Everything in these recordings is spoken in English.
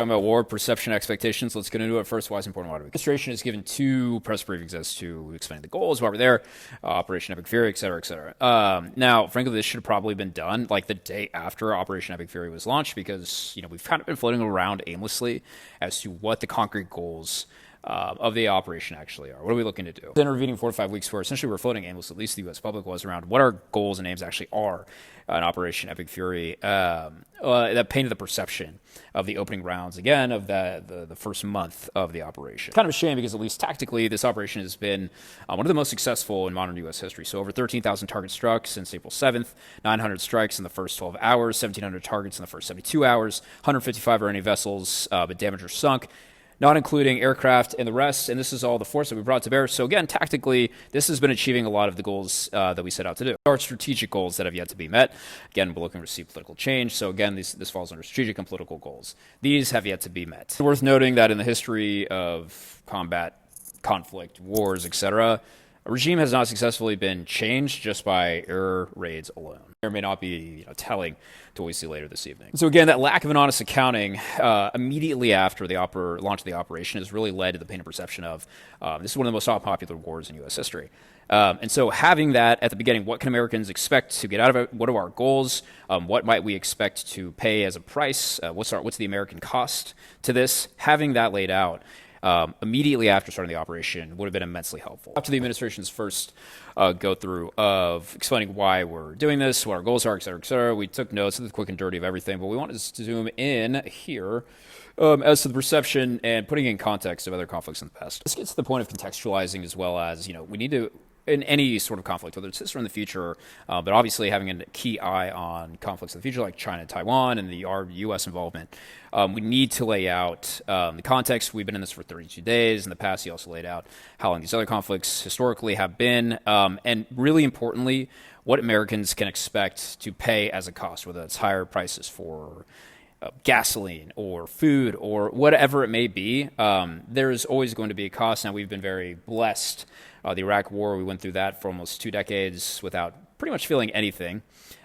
Talking about war, perception, expectations. Let's get into it first. Why is it important? Why do we? Administration has given 2 press briefings as to explaining the goals, why we're there, Operation Epic Fury, et cetera, et cetera. Now, frankly, this should have probably been done like the day after Operation Epic Fury was launched because, we've kind of been floating around aimlessly as to what the concrete goals of the operation actually are. What are we looking to do? Intervening 4 to 5 weeks where essentially we're floating aimless, at least the U.S. public was, around what our goals and aims actually are in Operation Epic Fury. That painted the perception of the opening rounds, again, of the first month of the operation. Kind of a shame because at least tactically, this operation has been one of the most successful in modern U.S. history. So over 13,000 targets struck since April 7th, 900 strikes in the first 12 hours, 1,700 targets in the first 72 hours, 155 Iranian vessels but damaged or sunk, not including aircraft and the rest, and this is all the force that we brought to bear. So again, tactically, this has been achieving a lot of the goals that we set out to do. There are strategic goals that have yet to be met. Again, we're looking to see political change. So again, this falls under strategic and political goals. These have yet to be met. It's worth noting that in the history of combat, conflict, wars, etc., a regime has not successfully been changed just by air raids alone. Or may not be telling to what we see later this evening. So again, that lack of an honest accounting immediately after the launch of the operation has really led to the painted perception of this is one of the most unpopular wars in U.S. history. And so having that at the beginning, what can Americans expect to get out of it? What are our goals? What might we expect to pay as a price? What's the American cost to this? Having that laid out immediately after starting the operation would have been immensely helpful. After the administration's first go through of explaining why we're doing this, what our goals are, et cetera, we took notes of the quick and dirty of everything, but we wanted to zoom in here as to the perception and putting in context of other conflicts in the past. This gets to the point of contextualizing as well as, we need to, in any sort of conflict, whether it's this or in the future, but obviously having a key eye on conflicts in the future like China and Taiwan and the U.S. involvement, we need to lay out the context. We've been in this for 32 days. In the past, he also laid out how long these other conflicts historically have been, and really importantly, what Americans can expect to pay as a cost, whether it's higher prices for gasoline or food or whatever it may be. There's always going to be a cost. Now, we've been very blessed. The Iraq War, we went through that for almost 2 decades without pretty much feeling anything.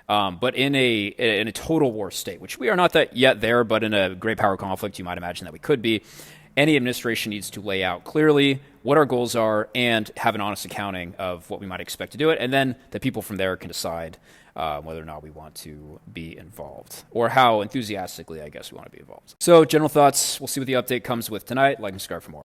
But in a total war state, which we are not that yet there, but in a great power conflict, you might imagine that we could be, any administration needs to lay out clearly what our goals are and have an honest accounting of what we might expect to do it. And then the people from there can decide whether or not we want to be involved or how enthusiastically, I guess, we want to be involved. So general thoughts, we'll see what the update comes with tonight. Like and subscribe for more.